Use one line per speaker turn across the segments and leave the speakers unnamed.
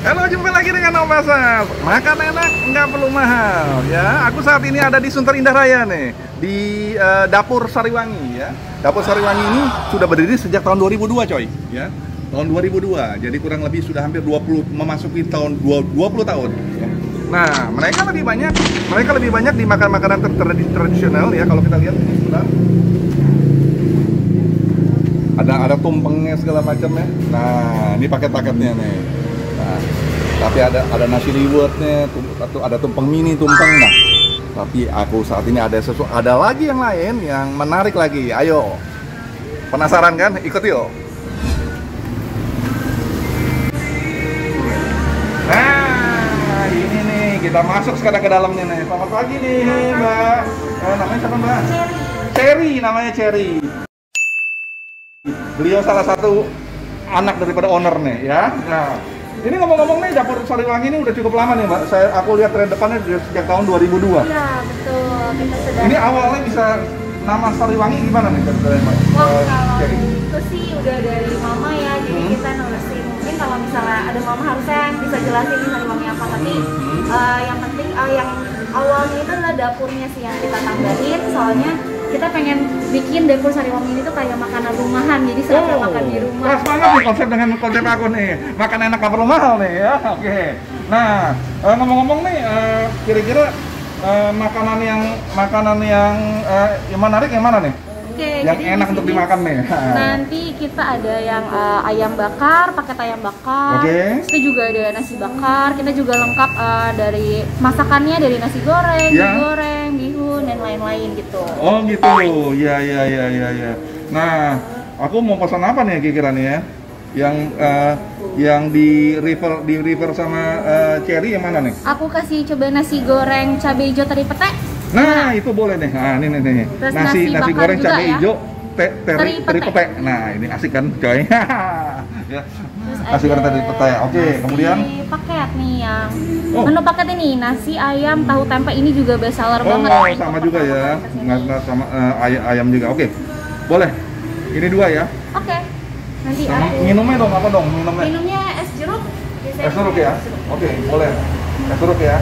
Halo, jumpa lagi dengan Om Basas. Makan enak, nggak perlu mahal ya. Aku saat ini ada di Sunter Indah Raya nih, di Dapur Sariwangi ya. Dapur Sariwangi ini sudah berdiri sejak tahun 2002 coy ya. Tahun 2002. Jadi kurang lebih sudah hampir 20 memasuki tahun 20 tahun ya. Nah, mereka lebih banyak di makanan tradisional ya. Kalau kita lihat ini sudah ada tumpengnya segala macam ya. Nah, ini paket-paketnya nih. Nah, tapi ada nasi liwetnya, ada tumpeng mini, tumpeng. Nah, tapi aku saat ini ada lagi yang lain yang menarik lagi. Ayo, penasaran kan? Ikut yuk. Nah, ini nih kita masuk sekarang ke dalamnya nih. Selamat pagi nih, Mbak. Namanya siapa, Mbak? Cherry, namanya Cherry. Beliau salah satu anak daripada owner nih ya. Nah, ini ngomong-ngomong nih, Dapur Sariwangi ini udah cukup lama nih, Mbak. Aku lihat tren depannya sejak tahun 2002.
Iya, betul. Kita sudah.
Ini awalnya bisa nama Sariwangi gimana nih, Mbak?
Wah, kalau itu sih udah dari mama ya. Jadi kita nulisin. Mungkin kalau misalnya ada mama harusnya bisa jelasin nih Sariwangi apa. Tapi yang penting yang awalnya itu adalah dapurnya sih yang kita tambahin. Soalnya kita pengen bikin Dapur Sariwangi ini tuh kayak makanan rumahan, jadi serasa makan di rumah.
Pas banget nih konsep dengan konsep aku nih, makan enak gak perlu mahal nih ya. Oke. Nah, ngomong-ngomong nih, kira-kira makanan yang menarik yang mana nih?
Oke,
yang
jadi
enak untuk dimakan nih.
Nanti kita ada yang ayam bakar, paket ayam bakar.
Oke.
Itu juga ada nasi bakar. Kita juga lengkap dari masakannya, dari nasi goreng,
Ya.
mie goreng, bihun dan lain-lain gitu.
Oh gitu. Ya. Nah, aku mau pesan apa nih kira-kira nih ya? Yang di river sama Cherry yang mana nih?
Aku kasih coba nasi goreng cabai hijau teri pete.
Nah, itu boleh nih. Nah, ini nih.
Terus
Nasi
bakar
goreng
juga
cabai
ya.
hijau teri
pete.
pete. Nah, ini asik kan, coy. Ya.
Terus
Nasi goreng teri pete. Oke, kemudian
paket nih yang menu paket ini nasi ayam tahu tempe ini juga bestseller banget.
Oh, sama juga ya. Nggak sama ayam juga. Oke. Boleh. Ini dua ya.
Oke. Nanti
Sama
aku
minumnya dong, apa dong minumnya?
minumnya es jeruk.
Es jeruk ya? Oke, boleh. Es jeruk ya.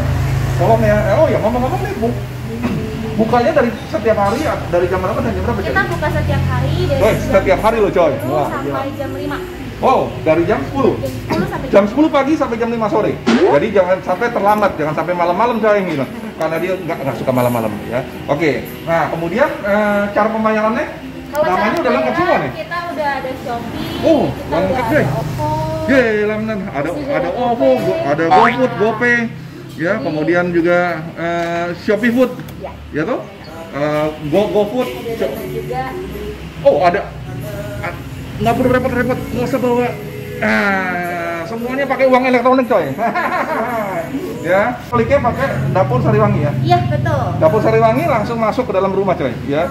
Tolong ya. Oh ya, ngomong-ngomong nih, Bu. Bukanya dari setiap hari, dari jam berapa dan jam berapa?
Kita buka setiap hari dari
Setiap hari loh, coy.
jam 10
Wah,
sampai jam 5.
wow, dari jam 10.
Jam 10 sampai
Jam 10 pagi sampai jam 5 sore. Jadi jangan sampai terlambat, jangan sampai malam-malam coy gitu. Karena dia nggak suka malam-malam ya. Oke. Nah, kemudian cara pembayarannya namanya udah lengkap semua nih.
Kita udah ada Shopee,
Oh,
kita
lengkap
udah
deh.
ada OVO.
Lamenan ada OVO, ada GoFood, GoPay, ya, kemudian juga Shopee Food, ya toh, GoFood.
Juga.
Oh ada, nggak perlu repot-repot, nggak usah bawa. Semuanya pakai uang elektronik coy. Ya, kliknya pakai Dapur Sariwangi ya.
Iya betul.
Dapur Sariwangi langsung masuk ke dalam rumah coy. Ya,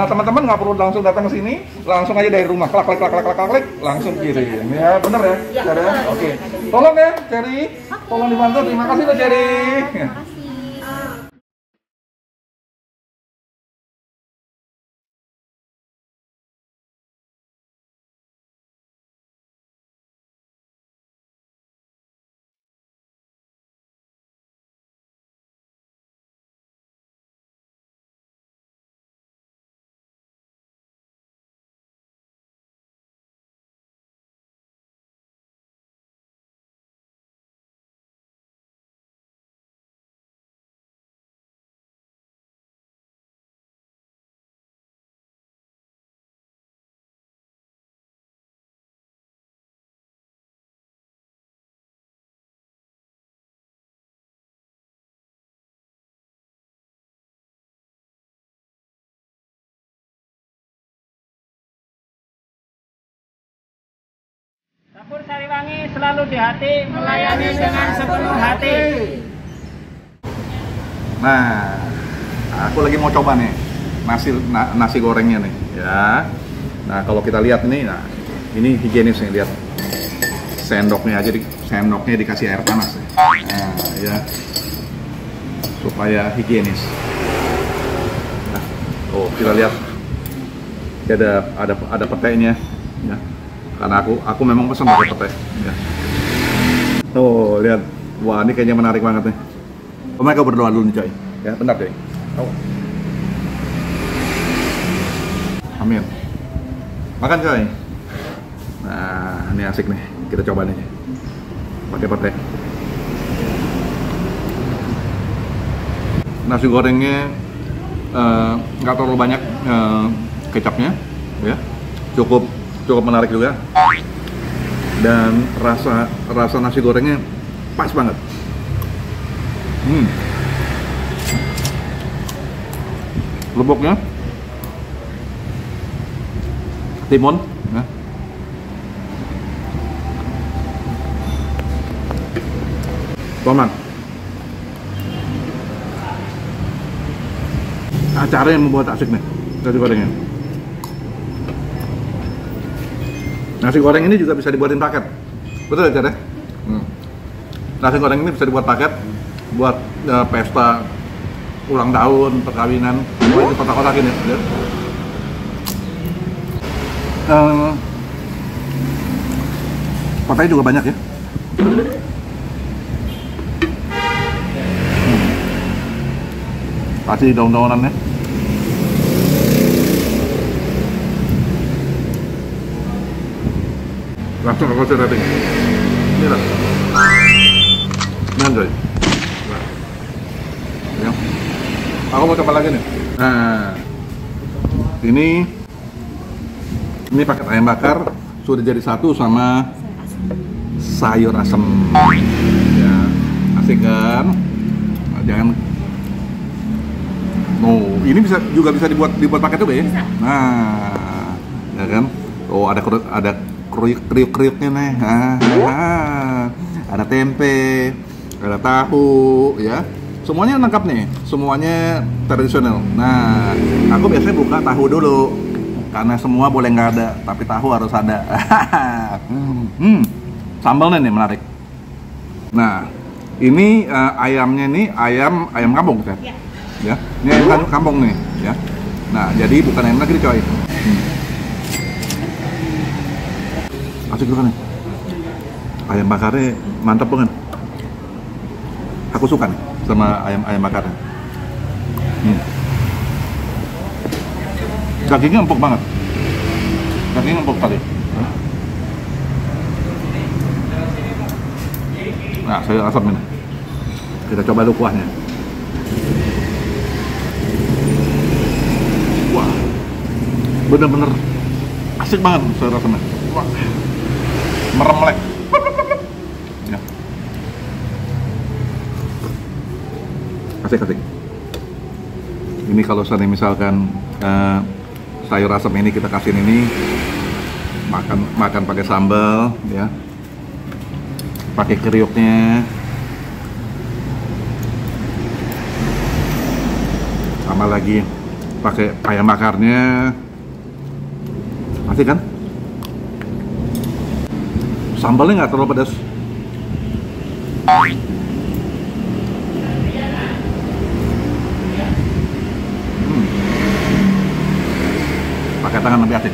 teman-teman nggak perlu langsung datang ke sini, langsung aja dari rumah, klik, langsung kirim. Ya, bener ya?
Ya,
Cara?
betul.
Oke. Tolong ya, Cherry. Tolong dibantu. Terima kasih loh, Cherry.
Terima kasih.
Dapur Sariwangi selalu di hati, melayani dengan sepenuh hati.
Nah, aku lagi mau coba nih nasi gorengnya nih, ya. Nah, kalau kita lihat ini, nah, ini higienis nih, lihat. Sendoknya dikasih air panas. Nah, ya. Supaya higienis. Nah, kita lihat. Ada petenya, ya. Karena aku memang pesan pakai pete. Ya. Oh, lihat. Wah, ini kayaknya menarik banget nih. Mereka berdoa dulu nih, coy. Ya, bentar, coy. Oh. Amin. Makan, coy. Nah, ini asik nih. Kita coba nih. Pakai pete. Nasi gorengnya nggak terlalu banyak kecapnya, ya. Cukup menarik juga. Dan rasa nasi gorengnya pas banget. Lubuknya timun, ya. Tomat. Cara yang membuat asik nih nasi gorengnya. Nasi goreng ini juga bisa dibuatin paket, betul ya, Cer? Nasi goreng ini bisa dibuat paket buat pesta ulang tahun, perkawinan, di kota-kota gini. Ya. Kotanya juga banyak ya. Kasih daun-daunannya. Langsung aku kasih rating. Ini lah. Nah, coy. Ya. Aku mau coba lagi nih. Nah, ini paket ayam bakar sudah jadi satu sama sayur asem. Ya, asik kan? Nah, jangan. Oh, ini juga bisa dibuat paket tuh, ya? Nah, ya kan? Oh, ada kriuk-kriuknya nih. Ada tempe, ada tahu, ya. Semuanya lengkap nih, semuanya tradisional. Nah, aku biasanya buka tahu dulu, karena semua boleh nggak ada, tapi tahu harus ada. Sambalnya nih menarik. Nah, ini ayamnya nih ayam kampung, kan? Ya, ini ayam kampung nih, ya. Nah, jadi bukan ayam negeri, coy. Asik juga nih. Ayam bakarnya mantap banget. Aku suka nih sama ayam bakarnya. Dagingnya empuk banget. Dagingnya empuk sekali. Nah, sayur asam ini. Kita coba dulu kuahnya. Wah, bener-bener asik banget sayur asamnya. Wah, meremlek. Ya. Asik. Ini kalau misalnya misalkan sayur asam ini kita kasih ini makan pakai sambal, ya, pakai kriuknya, sama lagi pakai ayam bakarnya, asik kan? Sambalnya nggak terlalu pedas. Pakai tangan lebih asik.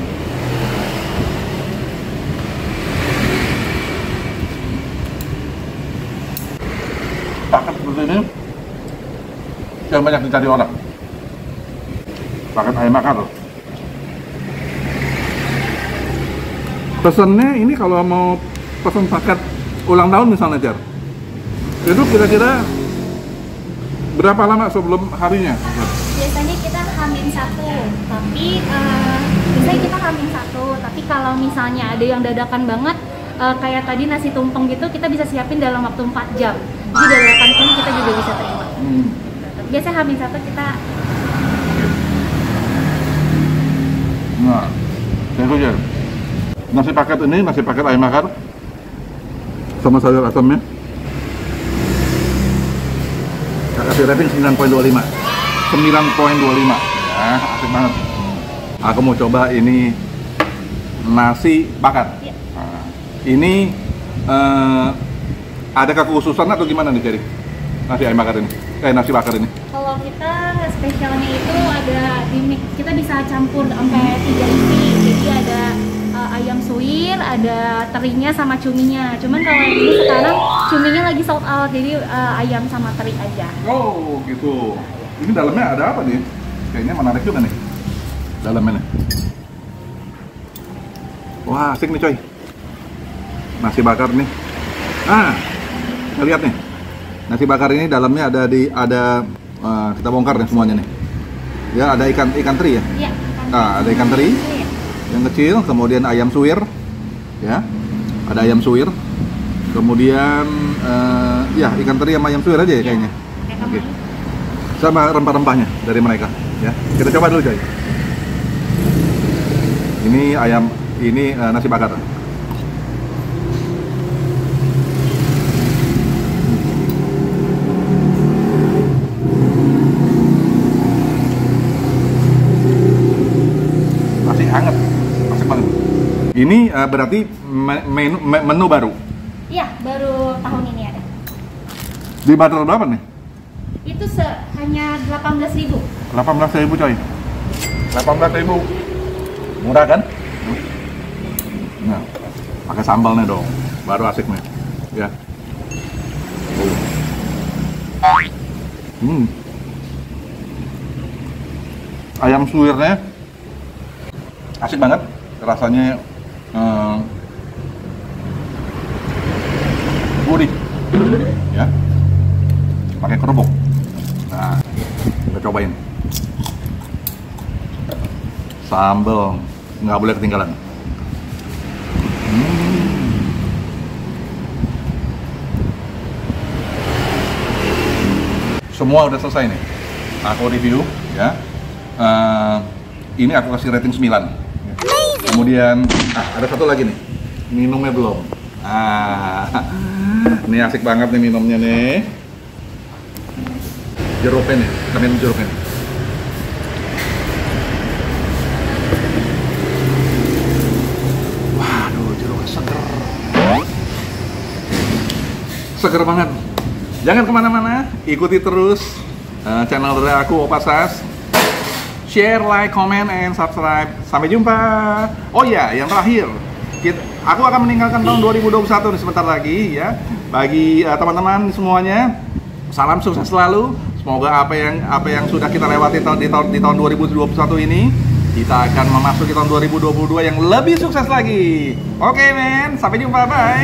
Paket seperti ini yang banyak dicari orang. Paket ayam bakar. Pesennya ini kalau mau pesen paket ulang tahun misalnya, Jar, itu kira-kira berapa lama sebelum harinya?
Biasanya kita H-1, tapi biasanya kita H-1, tapi kalau misalnya ada yang dadakan banget, kayak tadi nasi tumpeng gitu, kita bisa siapin dalam waktu 4 jam. Jadi dadakan pun kita juga bisa terima. Biasanya H-1 kita.
Nah, itu Jar. Nasi paket ayam bakar sama sayur asamnya. Saya kasih rating 9.25. 9.25. Ya, asik banget. Aku mau coba ini nasi bakar.
Ya.
Nah, ini ada kekhususan atau gimana nih, Jerry? Nasi ayam bakar ini? Nasi bakar ini?
Kalau kita spesialnya itu ada kita bisa campur sampai 3 isi. Jadi ada ayam suwir, ada terinya sama cuminya. Cuman kalau yang ini sekarang cuminya lagi sold out, jadi ayam sama teri aja.
Oh gitu. Ini dalamnya ada apa nih? Kayaknya menarik juga nih. Dalamnya nih. Wah, asik nih coy. Nasi bakar nih. Nah, kita lihat nih. Nasi bakar ini dalamnya kita bongkar nih semuanya nih. Ya, ada ikan teri ya.
Iya.
Nah, ada ikan teri yang kecil, kemudian ayam suwir, ya. Ada ayam suwir. Kemudian ya ikan teri sama ayam suwir aja ya kayaknya. Oke. Sama rempah-rempahnya dari mereka, ya. Kita coba dulu coy. Ini nasi bakar. Masih hangat, masih banget. Ini berarti menu baru.
Iya, baru tahun ini ada.
Dibanderol berapa nih?
Itu hanya 18.000.
18.000 coy. 18.000. Murah kan? Nah, pakai sambalnya dong. Baru asik nih. Ya. Ayam suwirnya asik banget. Rasanya gurih. Ya. Pakai kerupuk. Nah, kita cobain. Sambal nggak boleh ketinggalan. Semua udah selesai nih. Aku review ya. Ini aku kasih rating 9. Kemudian ada satu lagi nih. Minumnya belum. Ini asik banget nih minumnya nih. Jeruknya nih, kita minum jeruknya nih. Waduh, jeruknya seger. Seger banget. Jangan kemana-mana, ikuti terus channel dari aku, Opa Sas. Share, like, comment, and subscribe. Sampai jumpa. Oh ya, yang terakhir, aku akan meninggalkan tahun 2021 nih sebentar lagi ya. Bagi teman-teman semuanya, salam sukses selalu. Semoga apa yang sudah kita lewati di tahun 2021 ini, kita akan memasuki tahun 2022 yang lebih sukses lagi. Oke men, sampai jumpa, bye.